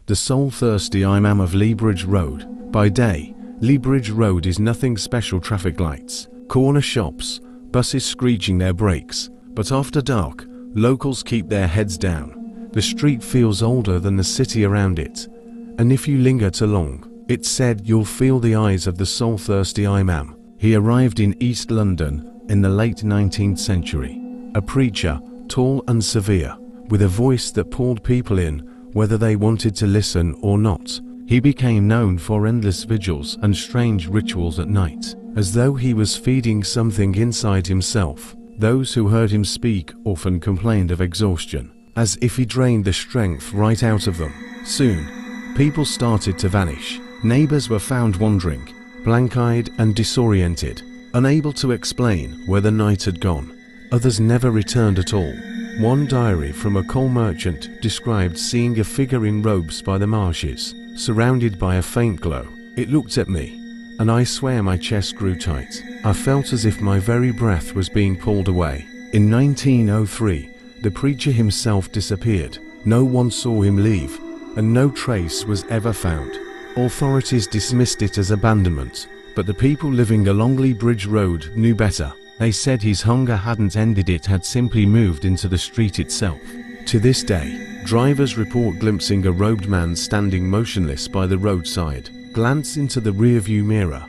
the soul-thirsty Imam of Lea Bridge Road. By day, Lea Bridge Road is nothing special: traffic lights, corner shops, buses screeching their brakes. But after dark, locals keep their heads down. The street feels older than the city around it, and if you linger too long, it's said you'll feel the eyes of the soul-thirsty Imam. He arrived in East London in the late 19th century, a preacher, tall and severe, with a voice that pulled people in, whether they wanted to listen or not. He became known for endless vigils and strange rituals at night, as though he was feeding something inside himself. Those who heard him speak often complained of exhaustion, as if he drained the strength right out of them. Soon, people started to vanish. Neighbors were found wandering, blank-eyed and disoriented, unable to explain where the night had gone. Others never returned at all. One diary from a coal merchant described seeing a figure in robes by the marshes, surrounded by a faint glow. It looked at me, and I swear my chest grew tight. I felt as if my very breath was being pulled away. In 1903, the preacher himself disappeared. No one saw him leave, and no trace was ever found. Authorities dismissed it as abandonment, but the people living along Lea Bridge Road knew better. They said his hunger hadn't ended, it had simply moved into the street itself. To this day, drivers report glimpsing a robed man standing motionless by the roadside, glance into the rearview mirror,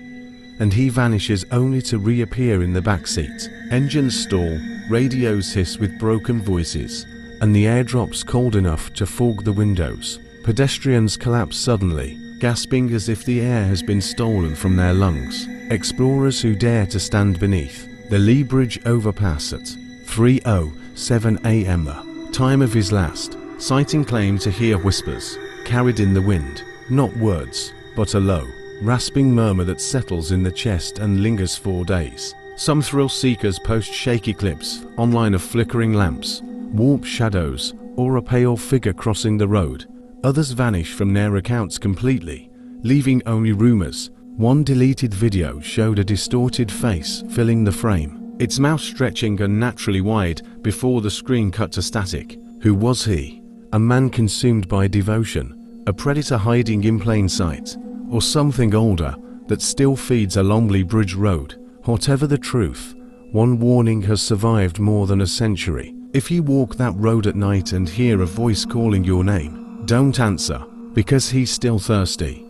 and he vanishes only to reappear in the back seat. Engines stall, radios hiss with broken voices, and the air drops cold enough to fog the windows. Pedestrians collapse suddenly, gasping as if the air has been stolen from their lungs. Explorers who dare to stand beneath the Lea Bridge overpass at 3:07 a.m. the time of his last sighting claim to hear whispers carried in the wind, not words, but a low, rasping murmur that settles in the chest and lingers for days. Some thrill seekers post shaky clips online of flickering lamps, warped shadows, or a pale figure crossing the road. Others vanish from their accounts completely, leaving only rumors. One deleted video showed a distorted face filling the frame, its mouth stretching unnaturally wide before the screen cut to static. Who was he? A man consumed by devotion, a predator hiding in plain sight, or something older that still feeds along Lea Bridge Road? Whatever the truth, one warning has survived more than a century. If you walk that road at night and hear a voice calling your name, don't answer, because he's still thirsty.